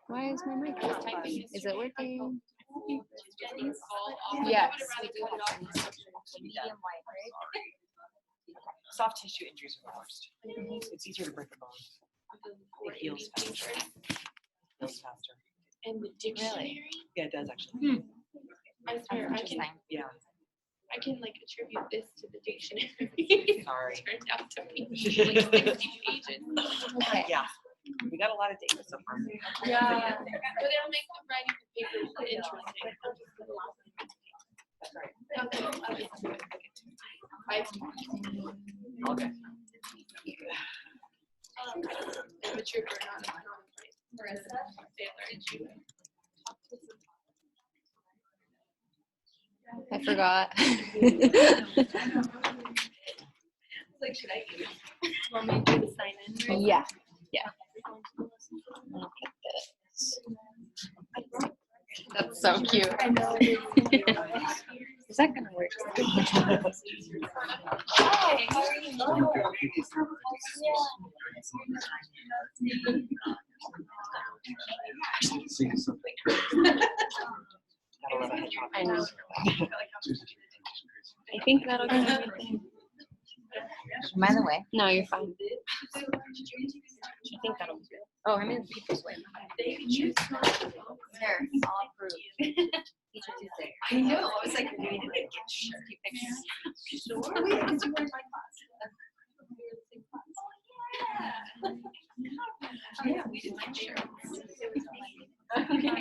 Why is my mic not typing? Is it working? Yes. Medium white, right? Soft tissue injuries are the worst. It's easier to break a bone. It heals faster. And the dictionary? Yeah, it does actually. I swear, Yeah. I can like attribute this to the dictionary. Sorry. Turned out to be like 60 pages. Yeah. We got a lot of data so far. Yeah. But it'll make the writing the papers interesting. That's right. Okay, I'll get to it. Okay. I'm a trooper, not a sailor, and you. I forgot. Like, should I use? Want me to do the sign in? Right? Yeah. Yeah. That's so cute. I know. Is that gonna work? Hi, how are you? I know. I think that'll do everything. By the way, No, you're fine. I think that'll do. Oh, I'm in people's way. there, all approved. Teacher Tuesday. I know, I was like, we need to get few pictures. Sure. Oh, yeah, because you were in my class. Yeah, we did my share. Okay.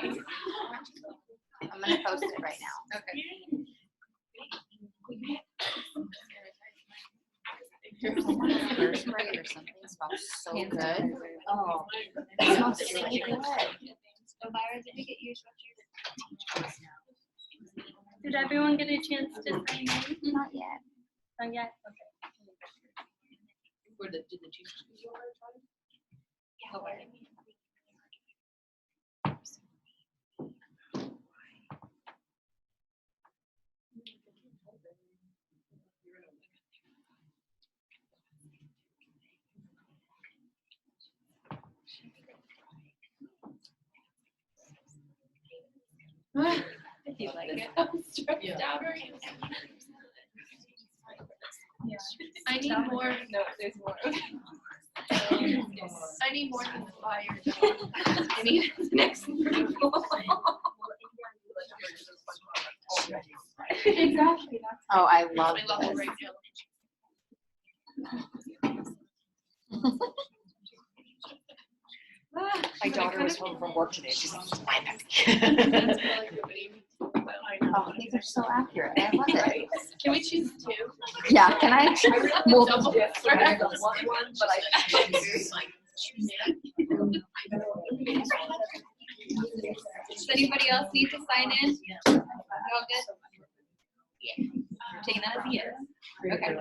I'm gonna post it right now. Okay. Rosemary or something smells so good. Oh, it smells so good. So, Byra, did you get your sweatshirt? Did everyone get a chance to sign in? Not yet. Not yet? Okay. Did the two? Yeah. If you like it. I'm stressed out. Yeah. I need more. No, there's more. I need more than the fire. I need next approval. Exactly. Oh, I love My level this. right now. My daughter was home from work today. She's like, "It's my back." Oh, these are so accurate. I love it. Can we choose two? Yeah, can I? Multiple. Yes, I don't want one, but Does anybody else need to sign in? You all good? Yeah. I'm taking that as a yes. Okay.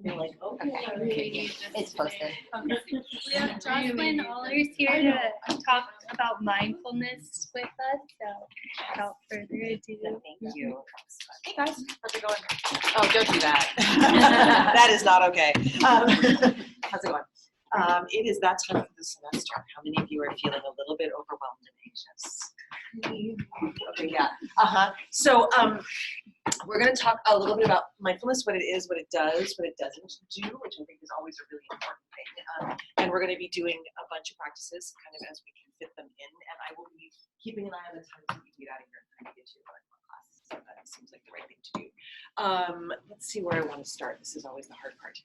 You're like, okay. It's posted. We have Jocelyn Ahlers here to talk about mindfulness with us. So, without further ado, Thank you. Hey guys, how's it going? Oh, don't do that. That is not okay. How's it going? It is that time of the semester. How many of you are feeling a little bit overwhelmed and anxious? Okay, yeah. So we're going to talk a little bit about mindfulness, what it is, what it does, what it doesn't do, which I think is always a really important thing. And we're going to be doing a bunch of practices kind of as we can fit them in. And I will be keeping an eye on the time so we can get out of here and trying to get to your class. So that seems like the right thing to do. Let's see where I want to start. This is always the hard part.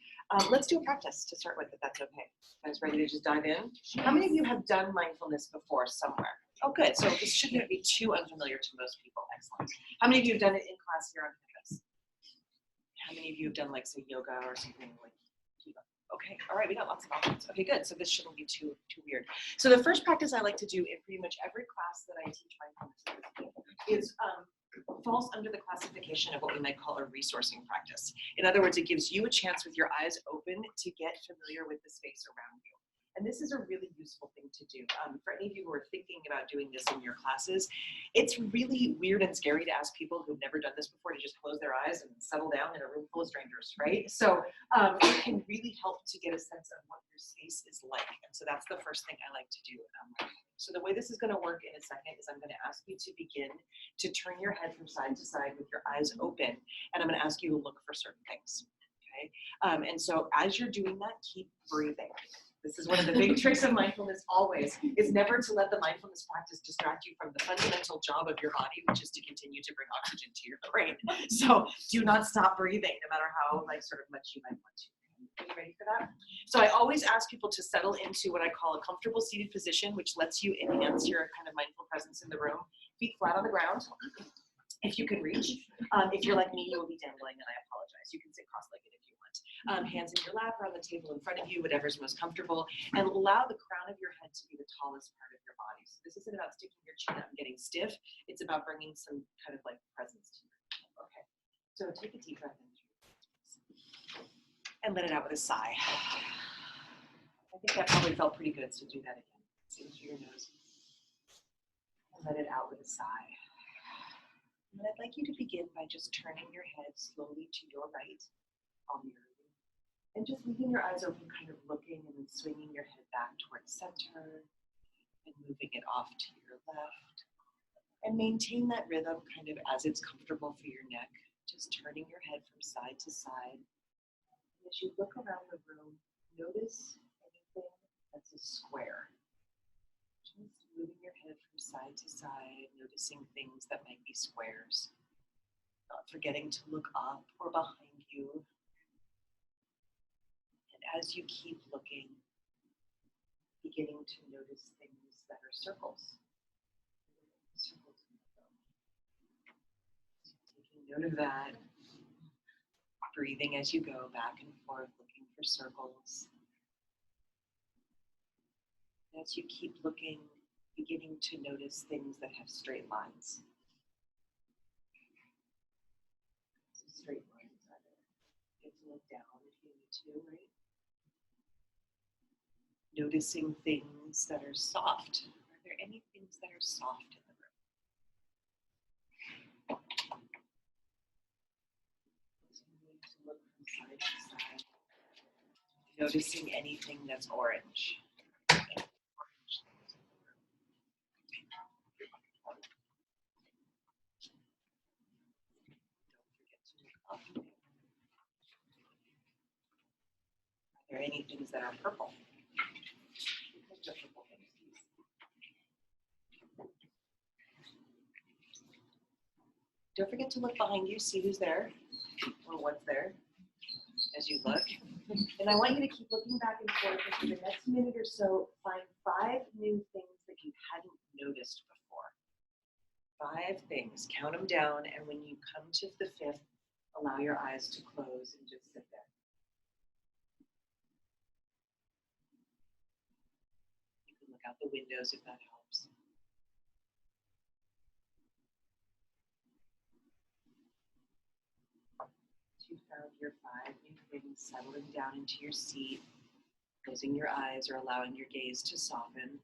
Let's do a practice to start with, if that's okay. Guys, ready to just dive in? How many of you have done mindfulness before somewhere? Oh, good. So this shouldn't be too unfamiliar to most people. Excellent. How many of you have done it in class here on campus? How many of you have done, like, say, yoga or something like yoga? Okay. All right. We got lots of options. Okay, good. So this shouldn't be too weird. So the first practice I like to do in pretty much every class that I teach mindfulness is falls under the classification of what we might call a resourcing practice. In other words, it gives you a chance with your eyes open to get familiar with the space around you. And this is a really useful thing to do. For any of you who are thinking about doing this in your classes, it's really weird and scary to ask people who've never done this before to just close their eyes and settle down in a room full of strangers, right? So it can really help to get a sense of what your space is like. And so that's the first thing I like to do. So the way this is going to work in a second is I'm going to ask you to begin to turn your head from side to side with your eyes open, and I'm going to ask you to look for certain things. Okay? And so as you're doing that, keep breathing. This is one of the big tricks of mindfulness always, is never to let the mindfulness practice distract you from the fundamental job of your body, which is to continue to bring oxygen to your brain. So do not stop breathing, no matter how sort of much you might want to. Are you ready for that? So I always ask people to settle into what I call a comfortable seated position, which lets you enhance your kind of mindful presence in the room. Feet flat on the ground, if you can reach. If you're like me, you will be dangling, and I apologize. You can sit cross-legged if you want. Hands in your lap or on the table in front of you, whatever's most comfortable, and allow the crown of your head to be the tallest part of your body. So this isn't about sticking your chin out and getting stiff. It's about bringing some kind of presence to you. Okay, so take a deep breath in and let it out with a sigh. I think that probably felt pretty good, so do that again. See it through your nose. And let it out with a sigh. And I'd like you to begin by just turning your head slowly to your right on your and just leaving your eyes open, kind of looking, and then swinging your head back towards center and moving it off to your left. And maintain that rhythm kind of as it's comfortable for your neck, just turning your head from side to side. And as you look around the room, notice anything that's a square. Just moving your head from side to side, noticing things that might be squares. Not forgetting to look up or behind you. As you keep looking, beginning to notice things that are circles. Taking note of that, breathing as you go back and forth, looking for circles. As you keep looking, beginning to notice things that have straight lines. So straight lines are there. You have to look down if you need to, right? Noticing things that are soft. Are there any things that are soft in the room? Continuing to look from side to side. Noticing anything that's orange. Any orange things in the room. Don't forget to look up. Are there any things that are purple? Don't forget to look behind you, see who's there or what's there as you look. And I want you to keep looking back and forth, and for the next minute or so, find 5 new things that you hadn't noticed before. 5 things, count them down, and when you come to the 5th, allow your eyes to close and just sit there. You can look out the windows if that helps. You found your 5 new things, settling down into your seat, closing your eyes or allowing your gaze to soften.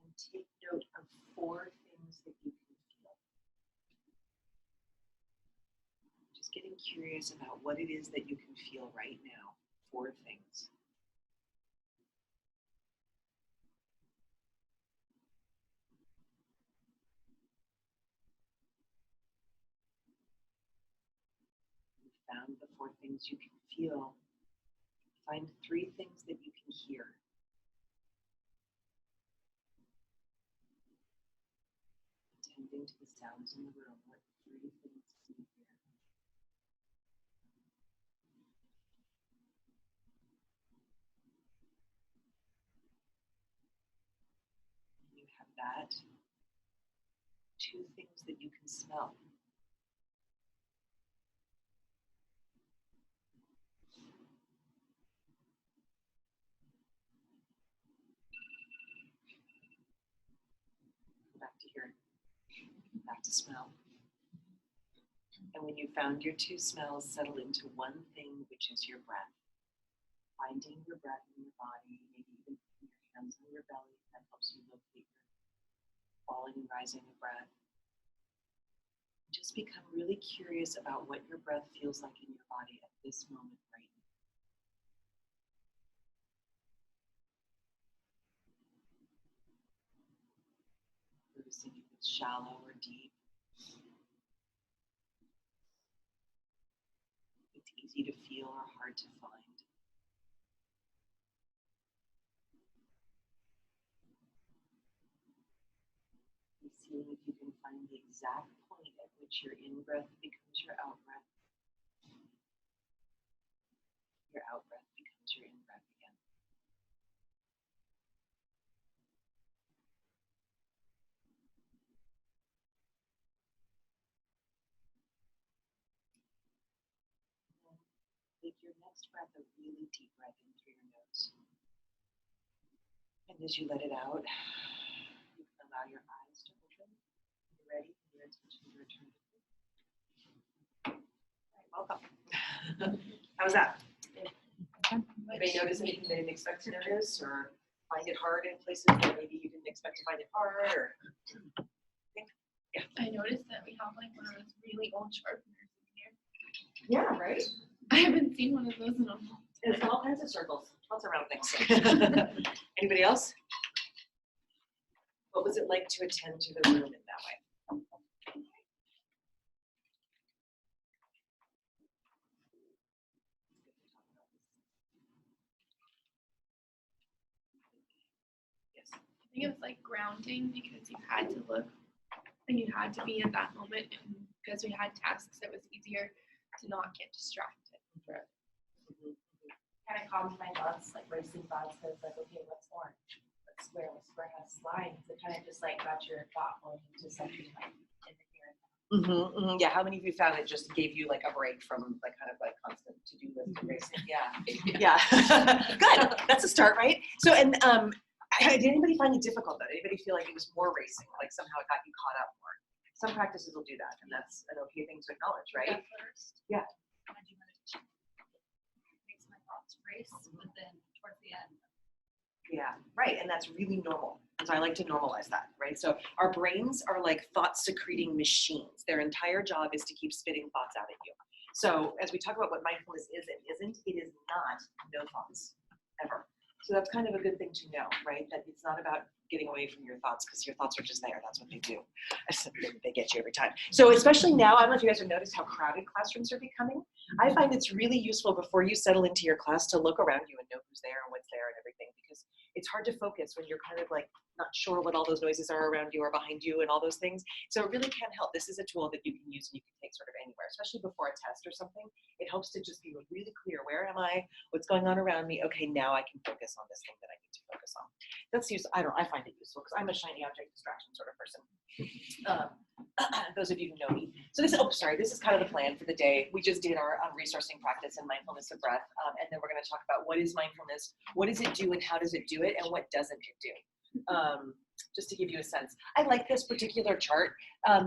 And take note of 4 things that you can feel. Just getting curious about what it is that you can feel right now. 4 things. Found the 4 things you can feel. Find 3 things that you can hear. Attending to the sounds in the room. What 3 things can you hear? And you have that. 2 things that you can smell. Back to hearing, back to smell. And when you found your 2 smells, settle into 1 thing, which is your breath. finding your breath in your body, maybe even putting your hands on your belly. That helps you locate your falling and rising of breath. Just become really curious about what your breath feels like in your body at this moment right now. Noticing if it's shallow or deep. If it's easy to feel or hard to find. And seeing if you can find the exact point at which your in-breath becomes your out-breath. Your out-breath becomes your in-breath again. Make your next breath a really deep breath in through your nose. And as you let it out, you can allow your eyes to open. You're ready for your attention to return to you. All right, welcome. How was that? Anybody notice anything they didn't expect to notice, or find it hard in places that maybe you didn't expect to find it hard? Or yeah. I noticed that we have like one of those really old sharpeners in here. Yeah, right? I haven't seen one of those in a while. It's all kinds of circles, lots of round things. Anybody else? What was it like to attend to the room in that way? Yes. I think it was like grounding because you had to look and you had to be in that moment, and because we had tasks, it was easier to not get distracted. Kind of calmed my thoughts, like racing thoughts, because like, okay, what's orange? What's square? What's square has lines? It kind of just like got your thought going into something like in the here and now. Yeah, how many of you found it just gave you like a break from like kind of like constant to-do list and racing? Yeah. Yeah. Good. That's a start, right? So, and did anybody find it difficult though? Anybody feel like it was more racing, like somehow it got you caught up more? Some practices will do that, and that's an okay thing to acknowledge, right? At first, Yeah. when I do meditation, it makes my thoughts race, but then towards the end. Yeah, right, and that's really normal. And so I like to normalize that, right? So our brains are like thought-secreting machines. Their entire job is to keep spitting thoughts out at you. So as we talk about what mindfulness is and isn't, it is not no thoughts, ever. So that's kind of a good thing to know, right? That it's not about getting away from your thoughts, because your thoughts are just there. That's what they do. They get you every time. So especially now, I don't know if you guys have noticed how crowded classrooms are becoming. I find it's really useful before you settle into your class to look around you and know who's there and what's there and everything, because it's hard to focus when you're kind of like not sure what all those noises are around you or behind you and all those things. So it really can help. This is a tool that you can use and you can take sort of anywhere, especially before a test or something. It helps to just be really clear. Where am I? What's going on around me? Okay, now I can focus on this thing that I need to focus on. That's useful. I find it useful because I'm a shiny object distraction sort of person. Those of you who know me. So this is kind of the plan for the day. We just did our resourcing practice and mindfulness of breath, and then we're going to talk about what is mindfulness, what does it do and how does it do it, and what doesn't it do. Just to give you a sense. I like this particular chart.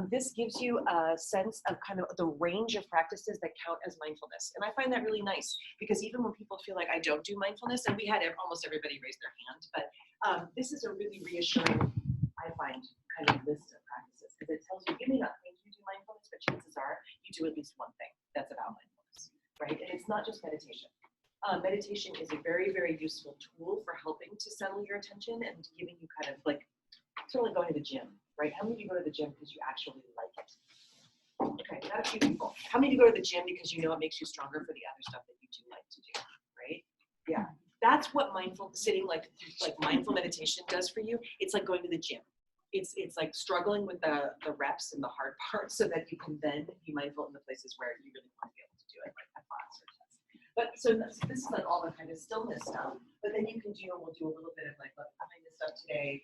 This gives you a sense of kind of the range of practices that count as mindfulness. And I find that really nice because even when people feel like I don't do mindfulness, and we had almost everybody raise their hand, but this is a really reassuring, I find, kind of list of practices because it tells you, you may not think you do mindfulness, but chances are you do at least one thing that's about mindfulness, right? And it's not just meditation. Meditation is a very, very useful tool for helping to settle your attention and giving you kind of like, sort of like going to the gym, right? How many of you go to the gym because you actually like it? Okay, not a few people. How many of you go to the gym because you know it makes you stronger for the other stuff that you do like to do, right? Yeah, that's what mindful sitting, like mindful meditation does for you. It's like going to the gym. It's like struggling with the reps and the hard parts so that you can then be mindful in the places where you really want to be able to do it, like a class or test. But so this is like all the kind of stillness stuff. But then you can do, we'll do a little bit of like behind this stuff today.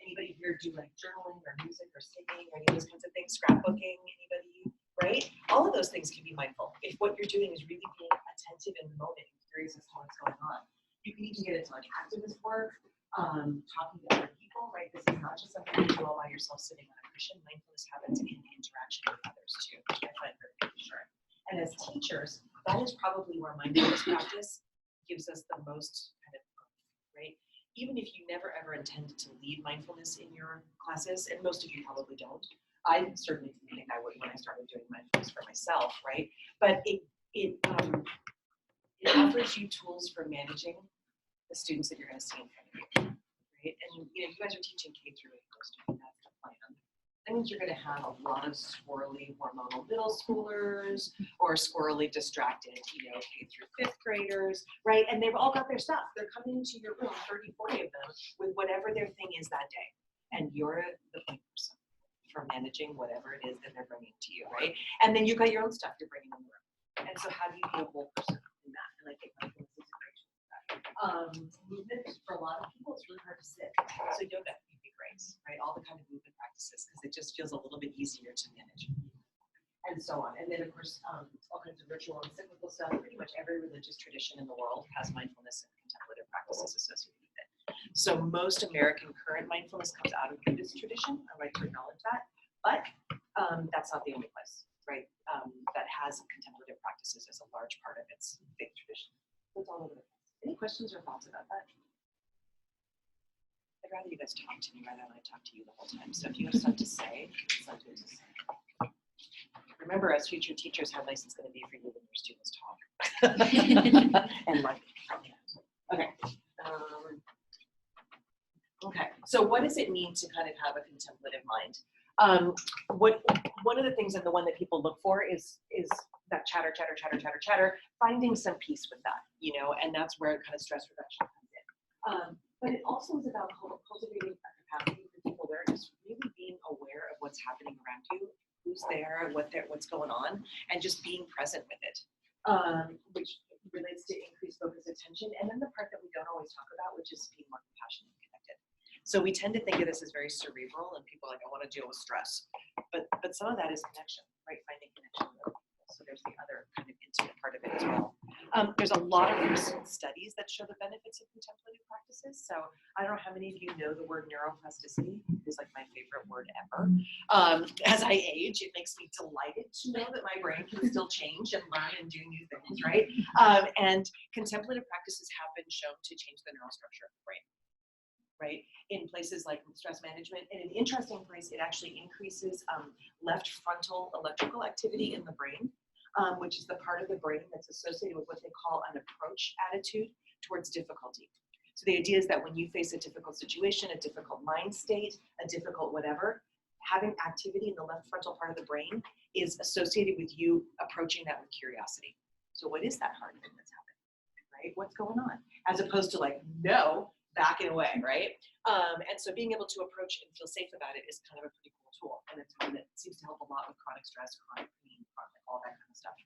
Anybody here do like journaling or music or singing or any of those kinds of things? Scrapbooking, anybody, right? All of those things can be mindful. If what you're doing is really being attentive in the moment and curious as to what's going on. You can even get into like activist work, talking to other people, right? This is not just something you do all by yourself sitting on a cushion. Mindfulness happens in interaction with others too, which I find very reassuring. And as teachers, that is probably where mindfulness practice gives us the most kind of growth, right? Even if you never ever intended to lead mindfulness in your classes, and most of you probably don't. I certainly didn't think I would when I started doing mindfulness for myself, right? But it offers you tools for managing the students that you're going to see in front of you, right? And you guys are teaching K through 8 most of you, that's the plan. That means you're going to have a lot of squirrely hormonal middle schoolers or squirrely distracted, K through 5th graders, right? And they've all got their stuff. They're coming into your room, 30, 40 of them, with whatever their thing is that day. And you're the point person for managing whatever it is that they're bringing to you, right? And then you've got your own stuff you're bringing in the room. And so how do you be a whole person in that? And I think mindfulness is a great tool for that. Movement, for a lot of people, it's really hard to sit. So yoga would be great, right? All the kind of movement practices, because it just feels a little bit easier to manage. And so on. And then, of course, all kinds of ritual and cyclical stuff. Pretty much every religious tradition in the world has mindfulness and contemplative practices associated with it. So most American current mindfulness comes out of Buddhist tradition. I like to acknowledge that. But that's not the only place, right, that has contemplative practices as a large part of its faith tradition. That's all over the place. Any questions or thoughts about that? I'd rather you guys talk to me rather than I talk to you the whole time. So if you have stuff to say, something to say. Remember, as future teachers, how nice it's going to be for you when your students talk. And like, okay. Okay, so what does it mean to kind of have a contemplative mind? One of the things, and the one that people look for is that chatter, finding some peace with that, and that's where kind of stress reduction comes in. But it also is about cultivating a capacity for deep awareness, really being aware of what's happening around you, who's there, what's going on, and just being present with it, which relates to increased focus attention. And then the part that we don't always talk about, which is being more compassionate and connected. So we tend to think of this as very cerebral, and people are like, I want to deal with stress. But some of that is connection, right? Finding connection with other people. So there's the other kind of intimate part of it as well. There's a lot of recent studies that show the benefits of contemplative practices. So I don't know how many of you know the word neuroplasticity. It's like my favorite word ever. As I age, it makes me delighted to know that my brain can still change and learn and do new things, right? And contemplative practices have been shown to change the neural structure of the brain, right? In places like stress management. And an interesting place, it actually increases left frontal electrical activity in the brain, which is the part of the brain that's associated with what they call an approach attitude towards difficulty. So the idea is that when you face a difficult situation, a difficult mind state, a difficult whatever, having activity in the left frontal part of the brain is associated with you approaching that with curiosity. So what is that hard thing that's happening, right? What's going on? As opposed to like, no, backing away, right? And so being able to approach and feel safe about it is kind of a pretty cool tool. And it's one that seems to help a lot with chronic stress, chronic pain, all that kind of stuff.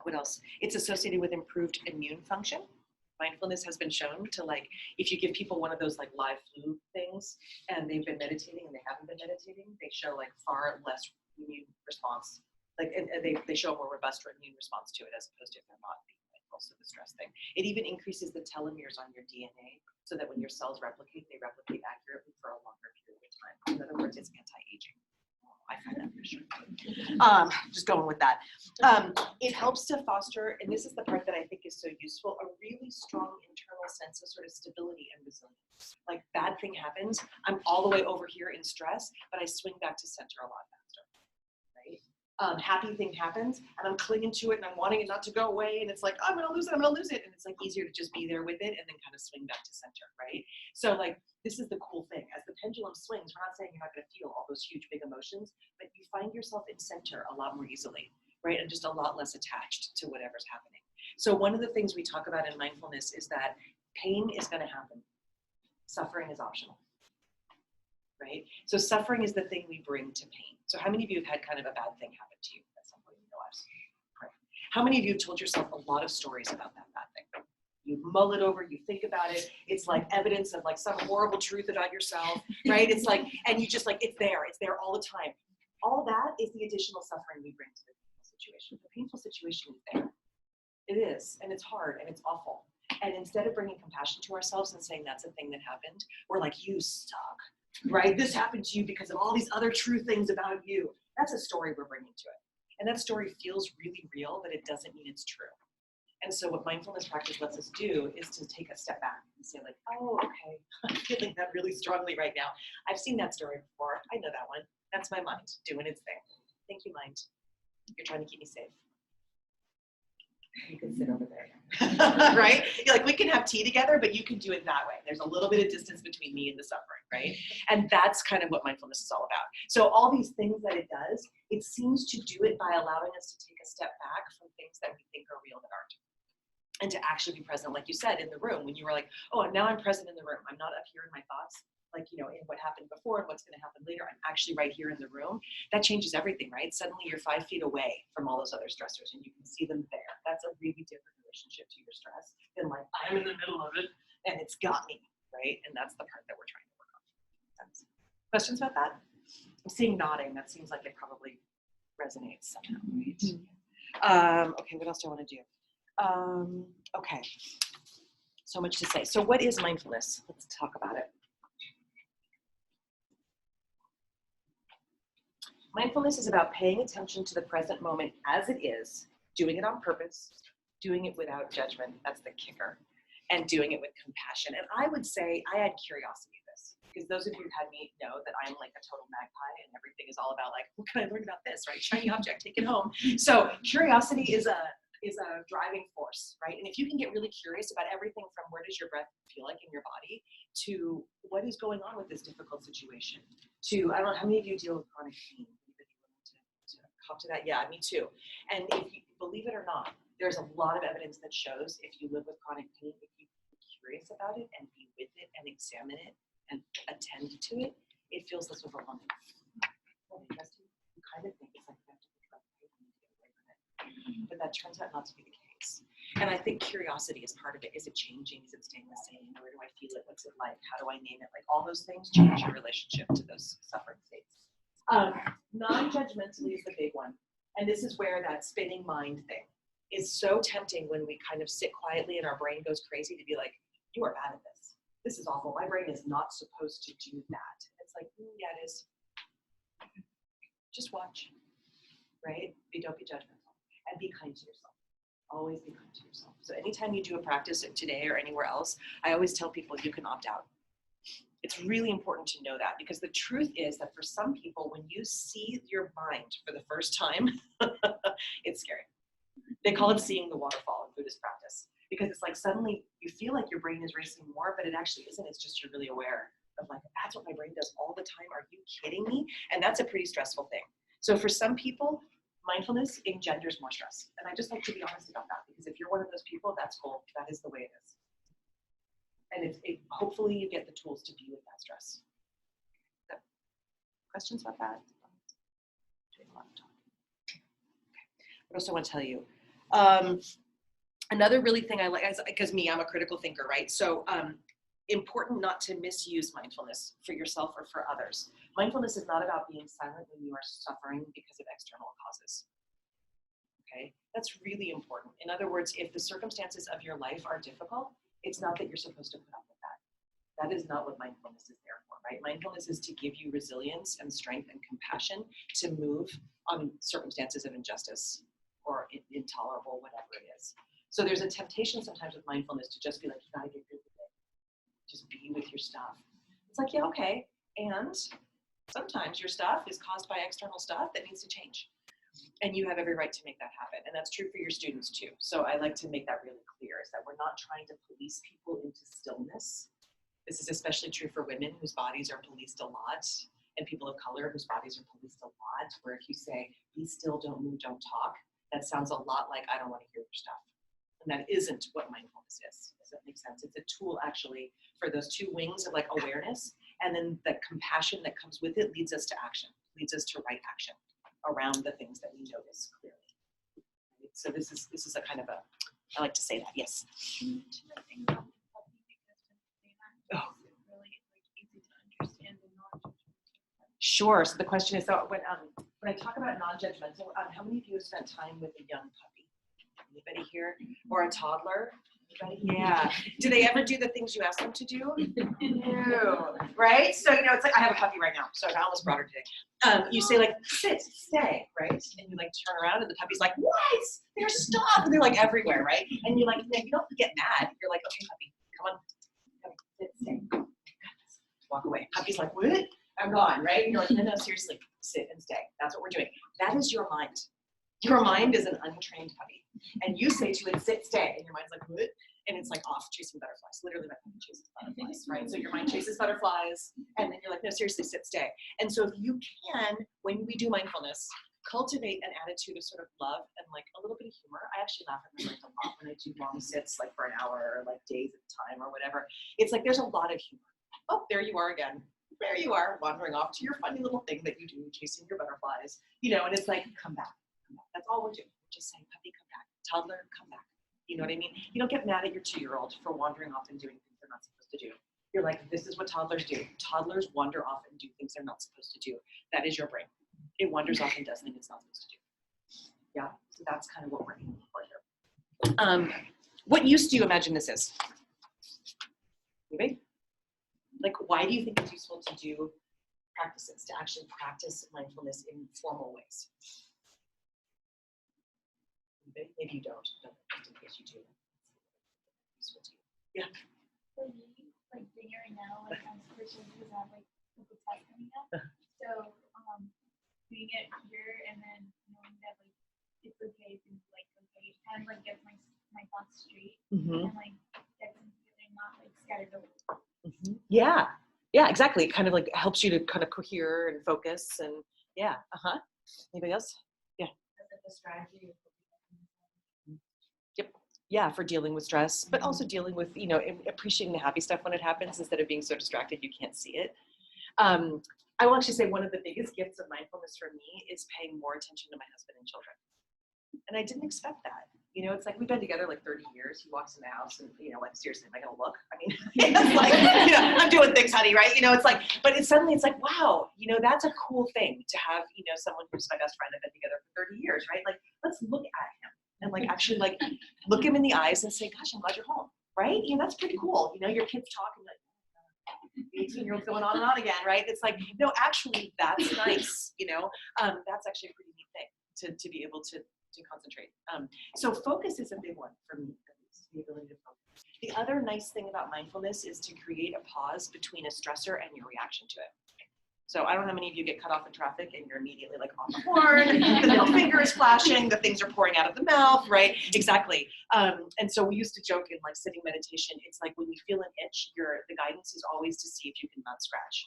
What else? It's associated with improved immune function. Mindfulness has been shown to, like, if you give people one of those like live flu things and they've been meditating and they haven't been meditating, they show like far less immune response. Like, and they show a more robust immune response to it as opposed to if they're not being mindful. So the stress thing. It even increases the telomeres on your DNA so that when your cells replicate, they replicate accurately for a longer period of time. In other words, it's anti-aging. I find that reassuring. Just going with that. It helps to foster, and this is the part that I think is so useful, a really strong internal sense of sort of stability and resilience. Like, bad thing happens, I'm all the way over here in stress, but I swing back to center a lot faster, right? Happy thing happens, and I'm clinging to it, and I'm wanting it not to go away, and it's like, I'm gonna lose it, and it's like easier to just be there with it, and then kind of swing back to center, right? So like, this is the cool thing. As the pendulum swings, we're not saying you're not going to feel all those huge, big emotions, but you find yourself in center a lot more easily, right? And just a lot less attached to whatever's happening. So one of the things we talk about in mindfulness is that pain is going to happen. Suffering is optional, right? So suffering is the thing we bring to pain. So how many of you have had kind of a bad thing happen to you at some point in your lives? Right. How many of you have told yourself a lot of stories about that bad thing? You mull it over, you think about it. It's like evidence of like some horrible truth about yourself, right? It's like, and you just like, it's there all the time. All that is the additional suffering we bring to the painful situation. The painful situation is there. It is, and it's hard, and it's awful. And instead of bringing compassion to ourselves and saying that's a thing that happened, we're like, you suck, right? This happened to you because of all these other true things about you. That's a story we're bringing to it. And that story feels really real, but it doesn't mean it's true. And so what mindfulness practice lets us do is to take a step back and say like, oh, okay, I'm feeling that really strongly right now. I've seen that story before. I know that one. That's my mind doing its thing. Thank you, mind. You're trying to keep me safe. You can sit over there. Right? You're like, we can have tea together, but you can do it that way. There's a little bit of distance between me and the suffering, right? And that's kind of what mindfulness is all about. So all these things that it does, it seems to do it by allowing us to take a step back from things that we think are real that aren't. And to actually be present, like you said, in the room, when you were like, oh, now I'm present in the room. I'm not up here in my thoughts, like, you know, in what happened before and what's going to happen later. I'm actually right here in the room. That changes everything, right? Suddenly you're 5 feet away from all those other stressors and you can see them there. That's a really different relationship to your stress than like, I'm in the middle of it and it's got me, right? And that's the part that we're trying to work on. Questions about that? I'm seeing nodding. That seems like it probably resonates somehow, right? Okay, what else do I want to do? Okay, so much to say. So what is mindfulness? Let's talk about it. Mindfulness is about paying attention to the present moment as it is, doing it on purpose, doing it without judgment. That's the kicker. And doing it with compassion. And I would say I add curiosity to this, because those of you who've had me know that I'm like a total magpie and everything is all about like, what can I learn about this, right? Shiny object, take it home. So curiosity is a driving force, right? And if you can get really curious about everything from where does your breath feel like in your body to what is going on with this difficult situation to, I don't know, how many of you deal with chronic pain? Anybody willing to come to that? Yeah, me too. And if you believe it or not, there's a lot of evidence that shows if you live with chronic pain, if you be curious about it and be with it and examine it and attend to it, it feels less overwhelming. Well, interesting. You kind of think it's like you have to think about the pain to get away from it. But that turns out not to be the case. And I think curiosity is part of it. Is it changing? Is it staying the same? Where do I feel it? What's it like? How do I name it? Like all those things change your relationship to those suffering states. Non-judgmentally is the big one. And this is where that spinning mind thing is so tempting when we kind of sit quietly and our brain goes crazy to be like, you are bad at this. This is awful. My brain is not supposed to do that. It's like, yeah, it is. Just watch, right? Don't be judgmental and be kind to yourself. Always be kind to yourself. So anytime you do a practice today or anywhere else, I always tell people you can opt out. It's really important to know that, because the truth is that for some people, when you see your mind for the first time, it's scary. They call it seeing the waterfall in Buddhist practice, because it's like suddenly you feel like your brain is racing more, but it actually isn't. It's just you're really aware of like, that's what my brain does all the time. Are you kidding me? And that's a pretty stressful thing. So for some people, mindfulness engenders more stress. And I just like to be honest about that, because if you're one of those people, that's cool. That is the way it is. And hopefully you get the tools to be with that stress. So, questions about that? Doing a lot of talking. Okay. What else do I want to tell you? Another really thing I like, because I'm a critical thinker, right? So important not to misuse mindfulness for yourself or for others. Mindfulness is not about being silent when you are suffering because of external causes. Okay, that's really important. In other words, if the circumstances of your life are difficult, it's not that you're supposed to put up with that. That is not what mindfulness is there for, right? Mindfulness is to give you resilience and strength and compassion to move on circumstances of injustice or intolerable, whatever it is. So there's a temptation sometimes with mindfulness to just be like, you gotta get good with it. Just be with your stuff. It's like, yeah, okay. And sometimes your stuff is caused by external stuff that needs to change. And you have every right to make that happen. And that's true for your students too. So I like to make that really clear, is that we're not trying to police people into stillness. This is especially true for women whose bodies are policed a lot, and people of color whose bodies are policed a lot, where if you say, be still, don't move, don't talk, that sounds a lot like, I don't want to hear your stuff. And that isn't what mindfulness is. Does that make sense? It's a tool actually for those two wings of like awareness, and then the compassion that comes with it leads us to action, leads us to right action around the things that we notice clearly. Right? So this is a kind of a, I like to say that, yes. Oh. Sure. So the question is, so when I talk about non-judgmental, how many of you have spent time with a young puppy? Anybody here? Or a toddler? Everybody? Yeah. Do they ever do the things you ask them to do? No. Right? So, it's like, I have a puppy right now, so I almost brought her today. You say like, sit, stay, right? And you like turn around and the puppy's like, what? They're stuck. And they're like everywhere, right? And you're like, no, you don't get mad. You're like, okay, puppy, come on. Come, sit, stay. Walk away. Puppy's like, what? I'm gone, right? And you're like, no, seriously, sit and stay. That's what we're doing. That is your mind. Your mind is an untrained puppy. And you say to it, sit, stay. And your mind's like, what? And it's like off chasing butterflies. Literally, my puppy chases butterflies, right? So your mind chases butterflies. And then you're like, no, seriously, sit, stay. And so if you can, when we do mindfulness, cultivate an attitude of sort of love and like a little bit of humor. I actually laugh at myself a lot when I do long sits, like for an hour or like days at a time or whatever. It's like there's a lot of humor. Oh, there you are again. There you are, wandering off to your funny little thing that you do, chasing your butterflies, and it's like, come back. That's all we're doing. We're just saying, puppy, come back. Toddler, come back. You know what I mean? You don't get mad at your 2-year-old for wandering off and doing things they're not supposed to do. You're like, this is what toddlers do. Toddlers wander off and do things they're not supposed to do. That is your brain. It wanders off and does things it's not supposed to do. Yeah, so that's kind of what we're aiming for here. What use do you imagine this is? Anybody? Like, why do you think it's useful to do practices, to actually practice mindfulness in formal ways? Maybe you don't, but just in case you do. Useful to you. Yeah. For me, like figuring out, like as a person who's have like the test coming up, so doing it here and then knowing that like it's okay to like okay, kind of like get my thoughts straight and like get them feeling not like scattered over. Yeah, exactly. It kind of like helps you to kind of cohere and focus and yeah. Anybody else? Yeah. That's like the strategy. Yep. Yeah, for dealing with stress, but also dealing with, appreciating the happy stuff when it happens instead of being so distracted you can't see it. I will actually say one of the biggest gifts of mindfulness for me is paying more attention to my husband and children. And I didn't expect that. It's like we've been together like 30 years. He walks in the house and, like, seriously, am I going to look? I mean, it's like, I'm doing things, honey, right? It's like, but suddenly it's like, wow, that's a cool thing to have, someone who's my best friend. I've been together for 30 years, right? Like, let's look at him and like actually like look him in the eyes and say, gosh, I'm glad you're home, right? That's pretty cool. Your kids talk and like, the 18-year-old's going on and on again, right? It's like, no, actually, that's nice, that's actually a pretty neat thing to be able to concentrate. So focus is a big one for me, at least, the ability to focus. The other nice thing about mindfulness is to create a pause between a stressor and your reaction to it. So I don't know how many of you get cut off in traffic and you're immediately like on the horn, the middle finger is flashing, the things are pouring out of the mouth, right? Exactly. And so we used to joke in like sitting meditation, it's like when you feel an itch, the guidance is always to see if you can not scratch.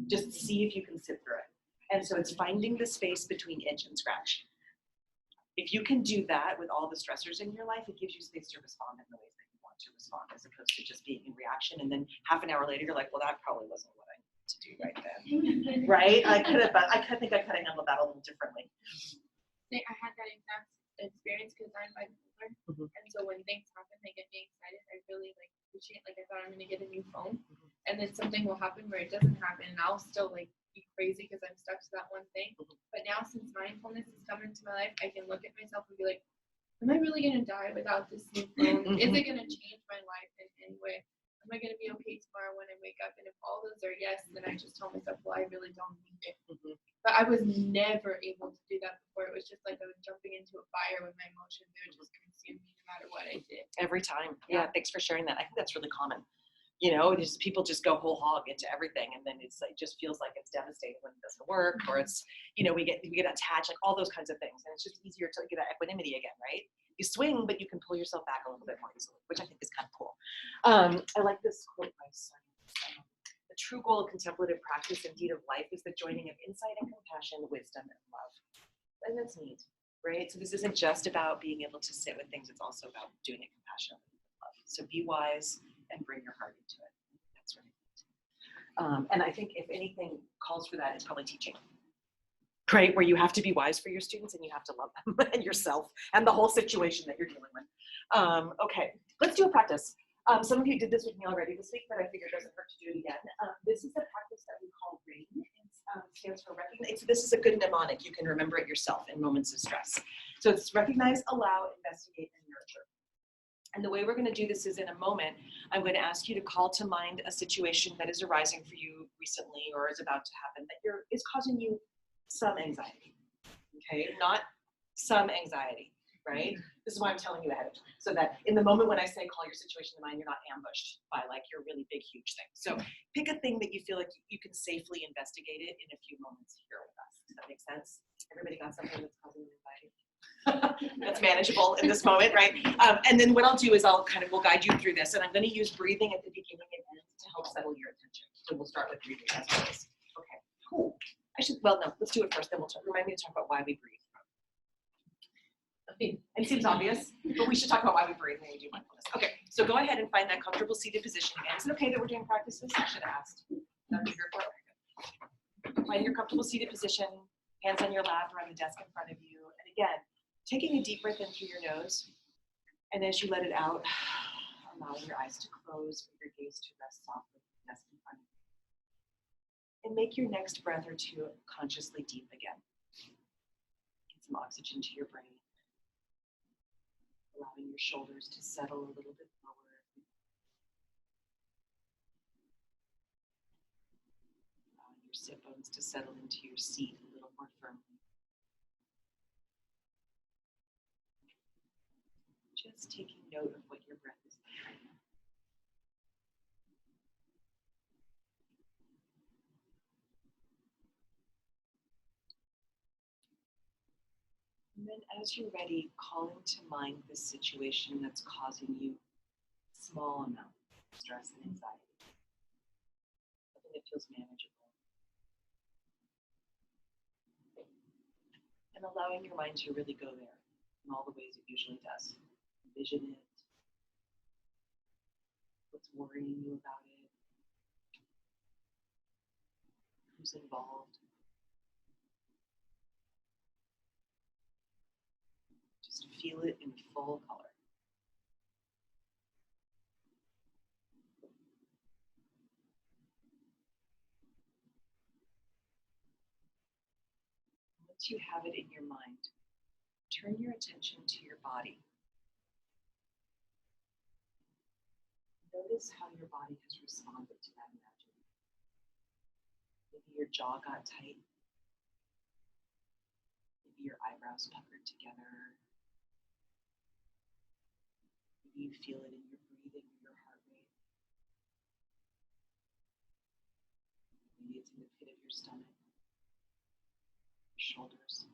Just see if you can sit through it. And so it's finding the space between itch and scratch. If you can do that with all the stressors in your life, it gives you space to respond in the ways that you want to respond, as opposed to just being in reaction. And then half an hour later, you're like, well, that probably wasn't what I needed to do right then. Right? I think I could have handled that a little differently. I had that exact experience because I'm bipolar. And so when things happen, they get me excited. I really like appreciate, like I thought I'm going to get a new phone. And then something will happen where it doesn't happen. And I'll still like be crazy because I'm stuck to that one thing. But now since mindfulness has come into my life, I can look at myself and be like, am I really going to die without this new phone? Is it going to change my life in any way? Am I going to be okay tomorrow when I wake up? And if all those are yes, then I just tell myself, well, I really don't need it. But I was never able to do that before. It was just like I was jumping into a fire with my emotions. They would just consume me no matter what I did. Every time. Yeah, thanks for sharing that. I think that's really common. People just go whole hog into everything, and then it's like just feels like it's devastating when it doesn't work, or it's we get attached, like all those kinds of things, and it's just easier to get that equanimity again, right? You swing, but you can pull yourself back a little bit more easily, which I think is kind of cool. I like this quote by Simon. The true goal of contemplative practice, indeed of life, is the joining of insight and compassion, wisdom and love, and that's neat, right? So this isn't just about being able to sit with things; it's also about doing it compassionately with love. So be wise and bring your heart into it. That's really neat. And I think if anything calls for that, it's probably teaching, right? Where you have to be wise for your students and you have to love them and yourself and the whole situation that you're dealing with. Okay, let's do a practice. Some of you did this with me already this week, but I figure it doesn't hurt to do it again. This is a practice that we call RAIN. It stands for recognize. This is a good mnemonic. You can remember it yourself in moments of stress. So it's recognize, allow, investigate, and nurture. And the way we're going to do this is in a moment, I'm going to ask you to call to mind a situation that is arising for you recently or is about to happen that is causing you some anxiety. Okay, not some anxiety, right? This is why I'm telling you ahead of time, so that in the moment when I say call your situation to mind, you're not ambushed by like your really big, huge thing. So pick a thing that you feel like you can safely investigate it in a few moments here with us. Does that make sense? Everybody got something that's causing them anxiety? That's manageable in this moment, right? And then what I'll do is we'll guide you through this, and I'm going to use breathing at the beginning and end to help settle your attention. So we'll start with breathing as always. Okay, cool. Let's do it first, then remind me to talk about why we breathe. Okay, it seems obvious, but we should talk about why we breathe when we do mindfulness. Okay, so go ahead and find that comfortable seated position again. Is it okay that we're doing practices? I should have asked. That was your part. Okay, good. Find your comfortable seated position, hands on your lap or on the desk in front of you. And again, taking a deep breath in through your nose, and as you let it out, allowing your eyes to close or your gaze to rest softly on the desk in front of you. And make your next breath or two consciously deep again. Get some oxygen to your brain. Allowing your shoulders to settle a little bit lower. Allowing your sit bones to settle into your seat a little more firmly. Just taking note of what your breath is like right now. And then as you're ready, calling to mind this situation that's causing you a small amount of stress and anxiety. Something that feels manageable. And allowing your mind to really go there in all the ways it usually does. Envision it. What's worrying you about it? Who's involved? Just feel it in full color. Once you have it in your mind, turn your attention to your body. Notice how your body has responded to that imagery. Maybe your jaw got tight. Maybe your eyebrows puckered together. Maybe you feel it in your breathing or your heart rate. Maybe it's in the pit of your stomach, your shoulders.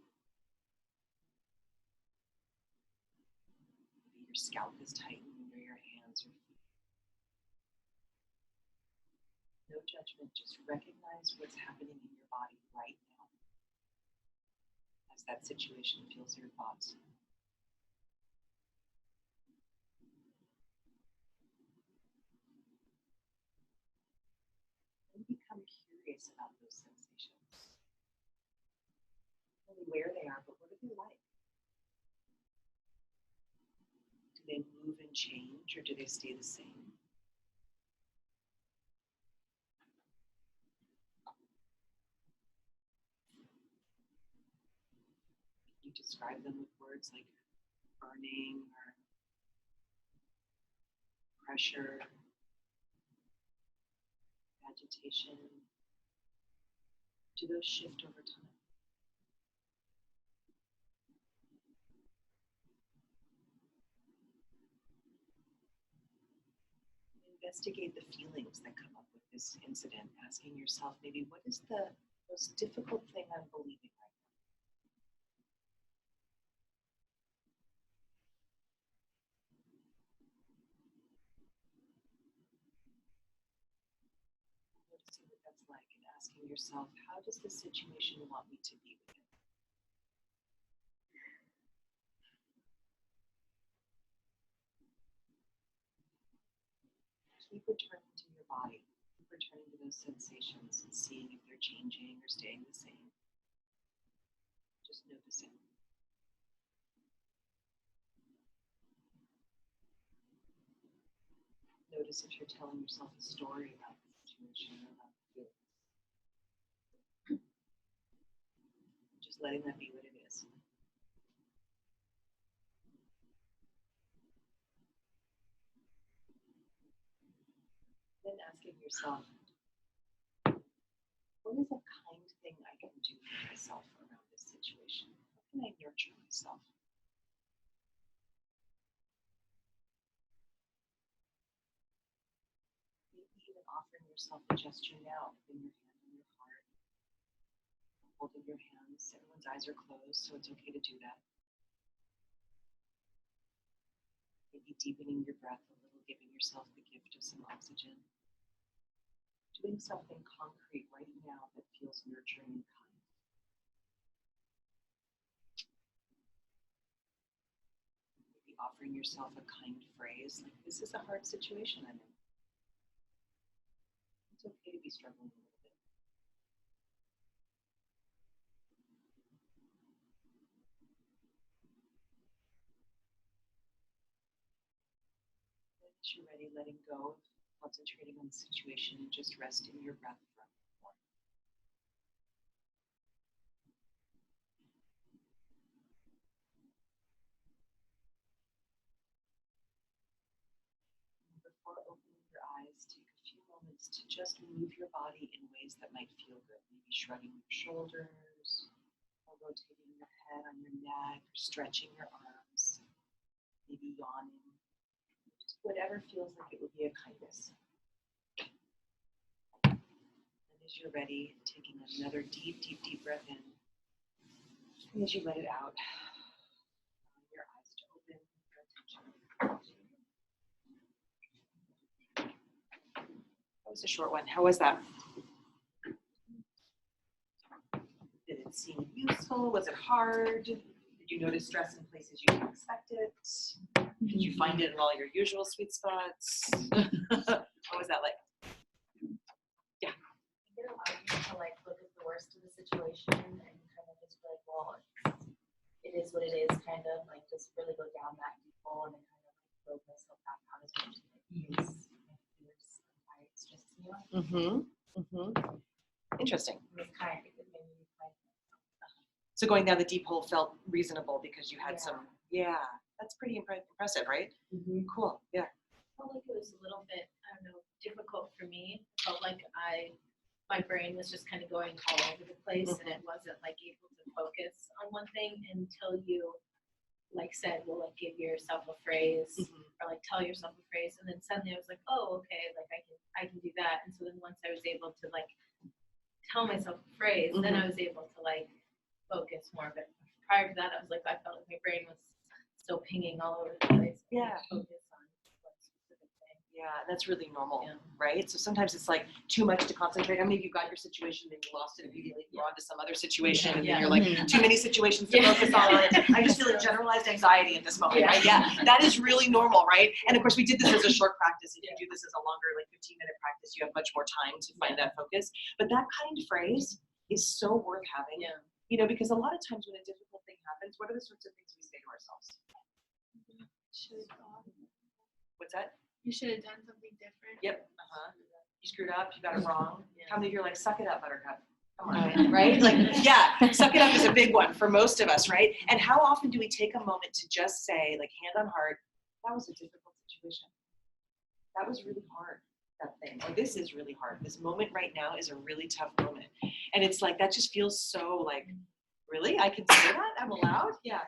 Maybe your scalp is tightened under your hands or feet. No judgment, just recognize what's happening in your body right now as that situation fills your thoughts. And become curious about those sensations. Not only where they are, but what are they like? Do they move and change, or do they stay the same? You describe them with words like burning or pressure, agitation. Do those shift over time? Investigate the feelings that come up with this incident, asking yourself maybe what is the most difficult thing I'm believing right now? Noticing what that's like and asking yourself, how does this situation want me to be with it? Keep returning to your body. Keep returning to those sensations and seeing if they're changing or staying the same. Just noticing. Notice if you're telling yourself a story about the situation or about the feelings. Just letting that be what it is. Then asking yourself, what is a kind thing I can do for myself around this situation? How can I nurture myself? Maybe even offering yourself a gesture now, putting your hand on your heart, holding your hands. Everyone's eyes are closed, so it's okay to do that. Maybe deepening your breath a little, giving yourself the gift of some oxygen. Doing something concrete right now that feels nurturing and kind. Maybe offering yourself a kind phrase like, this is a hard situation I'm in. It's okay to be struggling a little bit. Then as you're ready, letting go of concentrating on the situation and just resting your breath for a moment more. Before opening your eyes, take a few moments to just move your body in ways that might feel good. Maybe shrugging your shoulders, or rotating your head on your neck, or stretching your arms, maybe yawning. Just whatever feels like it would be a kindness. And as you're ready, taking another deep, deep, deep breath in. And as you let it out, allowing your eyes to open, your attention. That was a short one. How was that? Did it seem useful? Was it hard? Did you notice stress in places you didn't expect it? Did you find it in all your usual sweet spots? What was that like? It allows you to like look at the worst of the situation and kind of just be like, well, it is what it is, kind of like just really go down that deep hole and then kind of like build myself back out as much as ease. It's just, you know, Interesting. it's kind of it made me kind of So going down the deep hole felt reasonable because you had Yeah. some, that's pretty impressive, right? Cool, yeah. Felt like it was a little bit, I don't know, difficult for me. Felt like my brain was just kind of going all over the place and it wasn't like able to focus on one thing until you like said, well, like give yourself a phrase or like tell yourself a phrase, and then suddenly I was like, oh, okay, like I can do that. And so then once I was able to like tell myself a phrase, then I was able to like focus more. But prior to that, I was like, I felt like my brain was still pinging all over the place. Yeah. Focus on one specific thing. Yeah, that's really normal, Yeah. right? So sometimes it's like too much to concentrate on. Maybe you got your situation, then you lost it immediately. You're on to some other situation, and then you're like, too many situations to focus on. I'm just feeling generalized anxiety at this moment, right? Yeah, that is really normal, right? And of course, we did this as a short practice. If you do this as a longer, like 15-minute practice, you have much more time to find that focus. But that kind of phrase is so worth having. Yeah. You know, because a lot of times when a difficult thing happens, what are the sorts of things we say to ourselves? What's that? You should have done something different. Yep. You screwed up. You got it wrong. Yeah. How many of you are like, suck it up, Buttercup? Come on, right? Like, yeah, suck it up is a big one for most of us, right? And how often do we take a moment to just say, like, hand on heart, that was a difficult situation. That was really hard, that thing. Or this is really hard. This moment right now is a really tough moment. And it's like, that just feels so like, really? I can say that? I'm allowed? Yeah.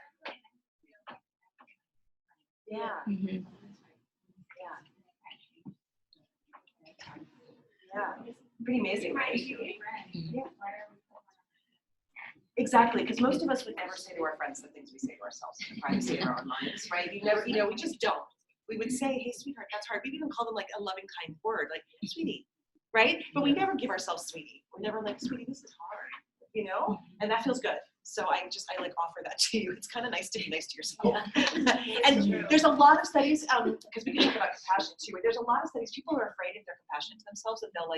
Yeah. Yeah. Yeah. Pretty amazing, right? Yeah. Exactly, because most of us would never say to our friends the things we say to ourselves in the privacy of our own minds, right? You never, we just don't. We would say, hey, sweetheart, that's hard. We'd even call them like a loving, kind word, like, sweetie, right? But we never give ourselves sweetie. We're never like, sweetie, this is hard, And that feels good. So I like offer that to you. It's kind of nice to be nice to yourself. Yeah. And there's a lot of studies, because we can talk about compassion too, but there's a lot of studies, people are afraid if they're compassionate to themselves that they'll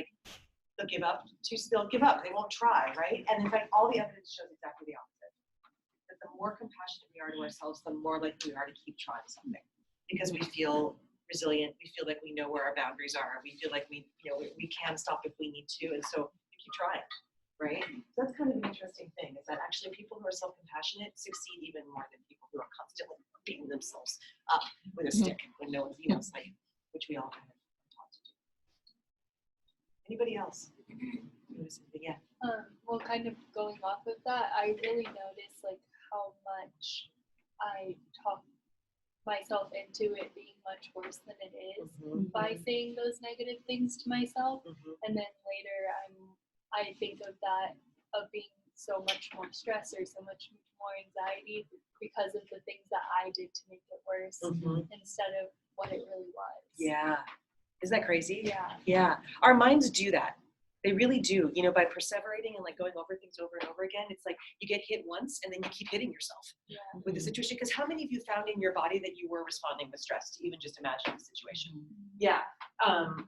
give up. They'll give up. They won't try, right? And in fact, all the evidence shows exactly the opposite. That the more compassionate we are to ourselves, the more likely we are to keep trying something. Because we feel resilient. We feel like we know where our boundaries are. We feel like we can stop if we need to. And so we keep trying, right? So that's kind of an interesting thing, is that actually people who are self-compassionate succeed even more than people who are constantly beating themselves up with a stick when no one's, which we all kind of taught to do. Anybody else? Notice anything? Yeah. Well, kind of going off of that, I really noticed like how much I talk myself into it being much worse than it is by saying those negative things to myself, and then later I think of that of being so much more stress or so much more anxiety because of the things that I did to make it worse instead of what it really was. Yeah. Isn't that crazy? Yeah. Yeah. Our minds do that. They really do. You know, by perseverating and like going over things over and over again, it's like you get hit once and then you keep hitting yourself with the situation. Because how many of you found in your body that you were responding with stress to even just imagine the situation? Yeah.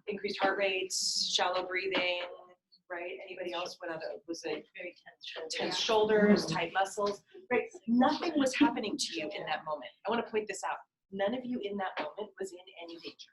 Increased heart rates, shallow breathing, right? Anybody else? What other was it? Very tense Tense shoulders, tight muscles, right? Nothing was happening to you in that moment. I want to point this out. None of you in that moment was in any danger.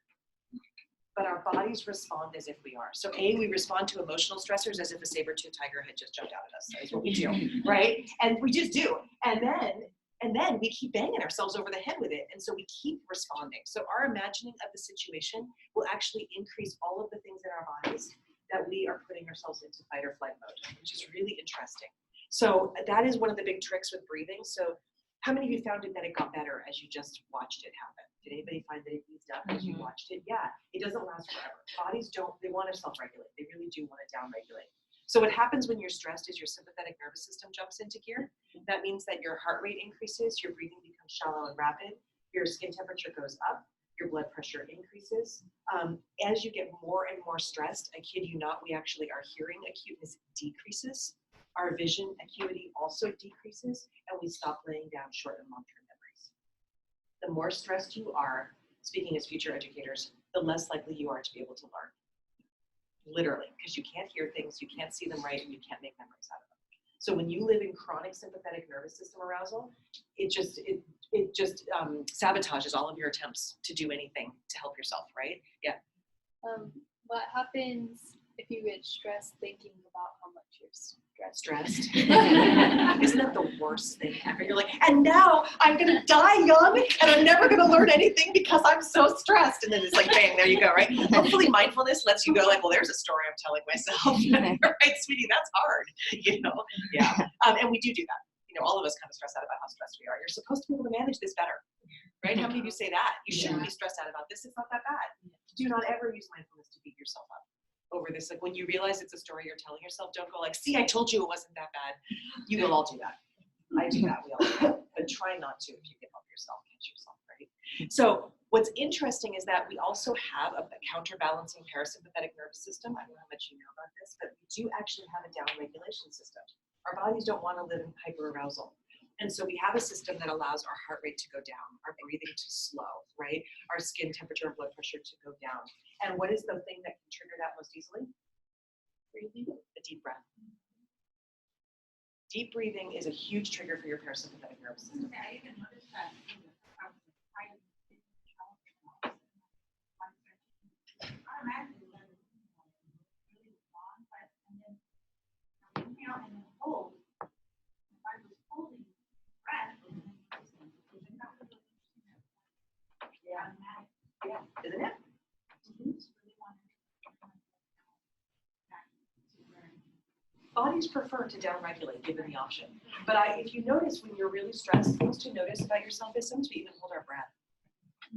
But our bodies respond as if we are. So we respond to emotional stressors as if a saber-toothed tiger had just jumped out at us. That's what we do, right? And we just do. And then we keep banging ourselves over the head with it. And so we keep responding. So our imagining of the situation will actually increase all of the things in our bodies that we are putting ourselves into fight or flight mode, which is really interesting. So that is one of the big tricks with breathing. So how many of you found that it got better as you just watched it happen? Did anybody find that it eased up as you watched it? Yeah, it doesn't last forever. Bodies they want to self-regulate. They really do want to down-regulate. So what happens when you're stressed is your sympathetic nervous system jumps into gear. That means that your heart rate increases, your breathing becomes shallow and rapid, your skin temperature goes up, your blood pressure increases. As you get more and more stressed, I kid you not, our hearing acuteness decreases. Our vision acuity also decreases, and we stop laying down short and long-term memories. The more stressed you are, speaking as future educators, the less likely you are to be able to learn. Literally, because you can't hear things, you can't see them right, and you can't make memories out of them. So when you live in chronic sympathetic nervous system arousal, it just sabotages all of your attempts to do anything to help yourself, right? Yeah. What happens if you get stressed thinking about how much you're Stressed. Isn't that the worst thing ever? You're like, and now I'm gonna die young and I'm never gonna learn anything because I'm so stressed. And then it's like, bang, there you go, right? Hopefully mindfulness lets you go like, well, there's a story I'm telling myself. Right, sweetie, that's hard, you know? Yeah. And we do that. You know, all of us kind of stress out about how stressed we are. You're supposed to be able to manage this better, right? How many of you say that? You shouldn't be stressed out about this. It's not that bad. Do not ever use mindfulness to beat yourself up over this. Like when you realize it's a story you're telling yourself, don't go like, see, I told you it wasn't that bad. You will all do that. I do that, we all do that. But try not to if you can help yourself, catch yourself, right? So what's interesting is that we also have a counterbalancing parasympathetic nervous system. I don't know how much you know about this, but we do actually have a down regulation system. Our bodies don't want to live in hyperarousal. And so we have a system that allows our heart rate to go down, our breathing to slow, right? Our skin temperature and blood pressure to go down. And what is the thing that can trigger that most easily? Breathing. A deep breath. Deep breathing is a huge trigger for your parasympathetic nervous system. I even noticed that automatically really long, but and then inhale and then hold. If I was holding breath, Yeah, isn't it? Bodies prefer to downregulate given the option. But if you notice when you're really stressed, things to notice about yourself is sometimes we even hold our breath.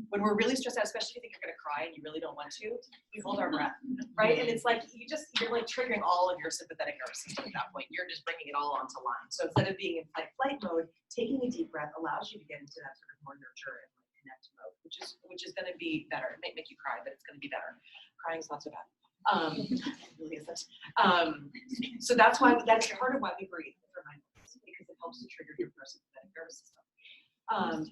When we're really stressed out, especially if you think you're going to cry and you really don't want to, we hold our breath, right? And it's like you're like triggering all of your sympathetic nervous system at that point. You're just bringing it all onto line. So instead of being in flight mode, taking a deep breath allows you to get into that sort of more nurture and connect mode, which is going to be better. It may make you cry, but it's going to be better. Crying's not so bad. It really isn't. So that's part of why we breathe for mindfulness, because it helps to trigger your parasympathetic nervous system.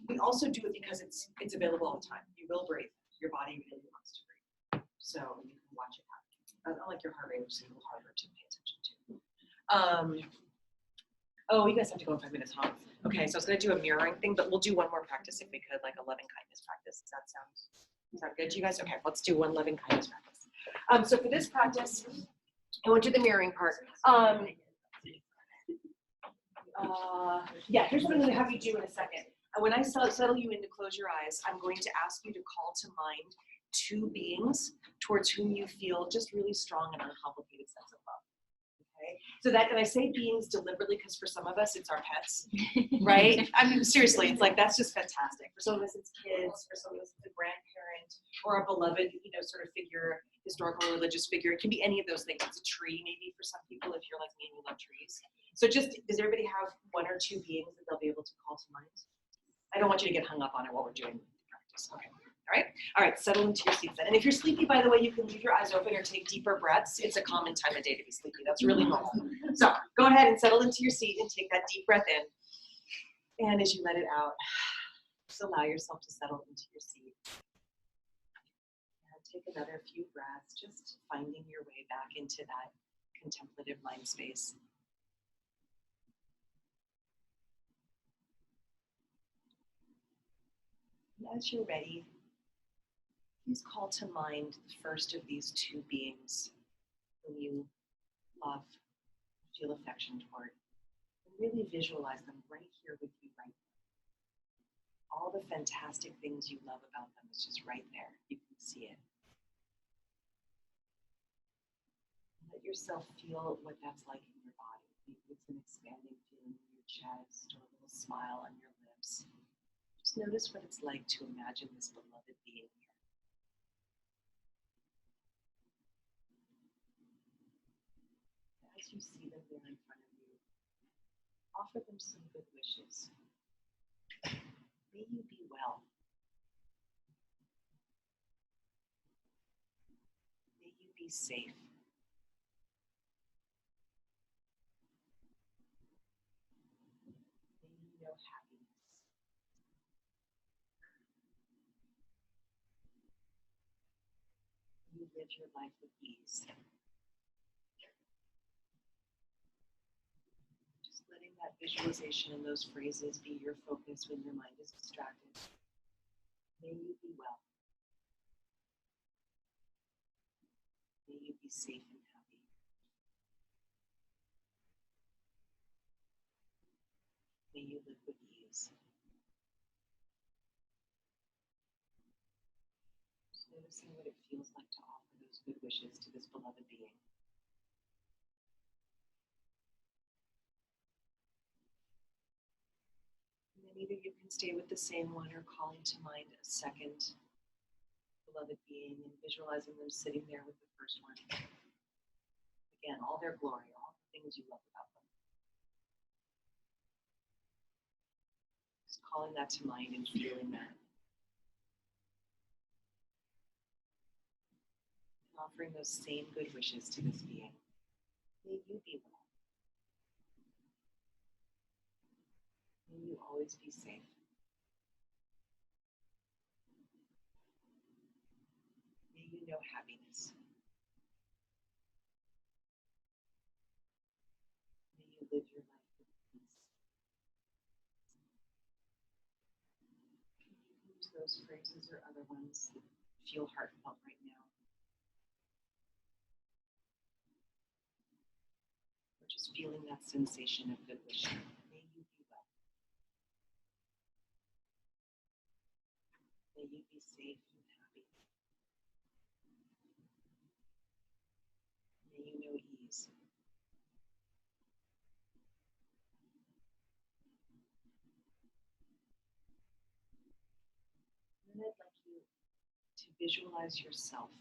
We also do it because it's available all the time. You will breathe. Your body really wants to breathe. So you can watch it happen. Unlike your heart rate, which is a little harder to pay attention to. Oh, you guys have to go in 5 minutes, huh? Okay, so I was going to do a mirroring thing, but we'll do one more practice if we could, like a loving kindness practice. Does that sound good to you guys? Okay, let's do one loving kindness practice. So for this practice, I won't do the mirroring part. Yeah, here's what I'm going to have you do in a second. When I settle you in to close your eyes, I'm going to ask you to call to mind two beings towards whom you feel just really strong and uncomplicated sense of love. Okay? So that, and I say beings deliberately because for some of us it's our pets, right? I mean, seriously, it's like, that's just fantastic. For some of us it's kids, for some of us it's a grandparent or a beloved, sort of figure, historical or religious figure. It can be any of those things. It's a tree maybe for some people if you're like me and you love trees. So just, does everybody have one or two beings that they'll be able to call to mind? I don't want you to get hung up on it while we're doing practice. Okay. All right, settle into your seats then. And if you're sleepy, by the way, you can leave your eyes open or take deeper breaths. It's a common time of day to be sleepy. That's really normal. So go ahead and settle into your seat and take that deep breath in. And as you let it out, just allow yourself to settle into your seat. And take another few breaths, just finding your way back into that contemplative mind space. And as you're ready, please call to mind the first of these two beings whom you love, feel affection toward, and really visualize them right here with you right now. All the fantastic things you love about them is just right there. You can see it. Let yourself feel what that's like in your body. Maybe it's an expanding feeling in your chest or a little smile on your lips. Just notice what it's like to imagine this beloved being here. As you see them there in front of you, offer them some good wishes. May you be well. May you be safe. May you know happiness. May you live your life with ease. Just letting that visualization and those phrases be your focus when your mind is distracted. May you be well. May you be safe and happy. May you live with ease. Just noticing what it feels like to offer those good wishes to this beloved being. And then either you can stay with the same one or calling to mind a second beloved being and visualizing them sitting there with the first one. Again, all their glory, all the things you love about them. Just calling that to mind and feeling that. And offering those same good wishes to this being. May you be well. May you always be safe. May you know happiness. May you live your life with peace. Can you use those phrases or other ones that feel heartfelt right now? Or just feeling that sensation of good wishing. May you be well. May you be safe and happy. May you know ease. And then I'd like you to visualize yourself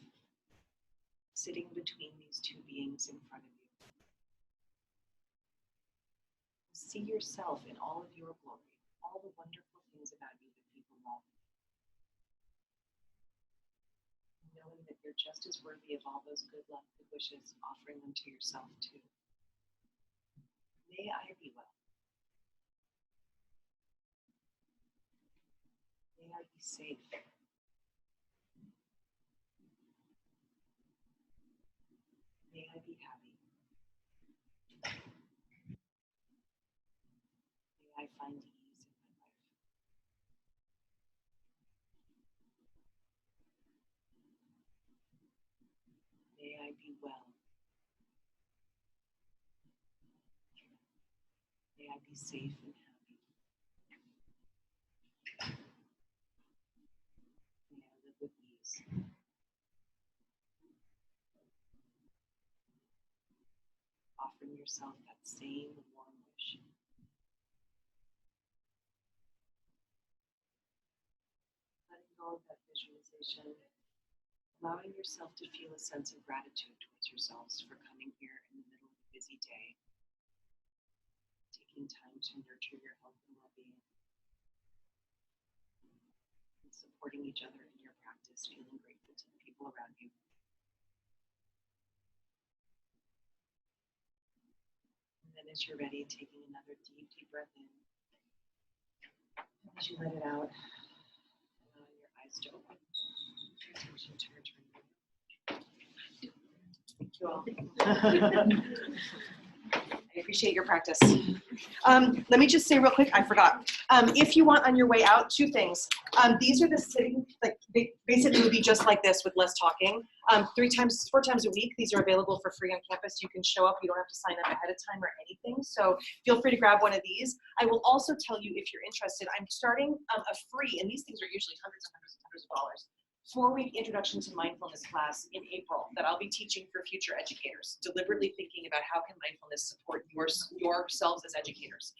sitting between these two beings in front of you. See yourself in all of your glory, all the wonderful things about you that people love. Knowing that you're just as worthy of all those good luck, good wishes, offering them to yourself too. May I be well. May I be safe. May I be happy. May I find ease in my life. May I be well. May I be safe and happy. May I live with ease. offering yourself that same warm wish. Letting go of that visualization, allowing yourself to feel a sense of gratitude towards yourselves for coming here in the middle of a busy day, taking time to nurture your health and well-being, and supporting each other in your practice, feeling grateful to the people around you. And then as you're ready, taking another deep, deep breath in. As you let it out, allowing your eyes to open. Pay attention to return. Thank you all. I appreciate your practice. Let me just say real quick, I forgot. If you want on your way out, 2 things. These are the sitting, like they basically would be just like this with less talking. 4 times a week, these are available for free on campus. You can show up, you don't have to sign up ahead of time or anything. So feel free to grab one of these. I will also tell you if you're interested, I'm starting a free, and these things are usually hundreds and hundreds and hundreds of dollars. 4-week introduction to mindfulness class in April that I'll be teaching for future educators, deliberately thinking about how can mindfulness support yourselves as educators.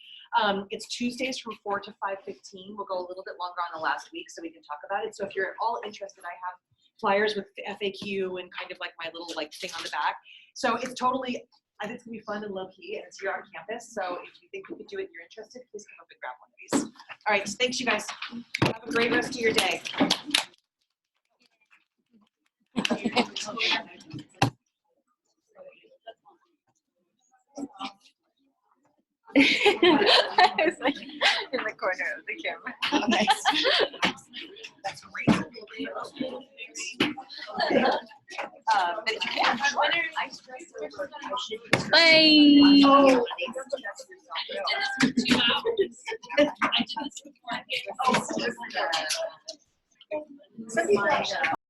It's Tuesdays from 4 to 5:15. We'll go a little bit longer on the last week so we can talk about it. So if you're at all interested, I have flyers with the FAQ and kind of like my little like thing on the back. So it's totally, I think it's gonna be fun and low key, and it's here on campus. So if you think we could do it and you're interested, please come up and grab one of these. All right, thanks you guys. Have a great rest of your day. I was like in the corner of the camera. Oh, nice. That's great. But if you can, Bye. oh. Some people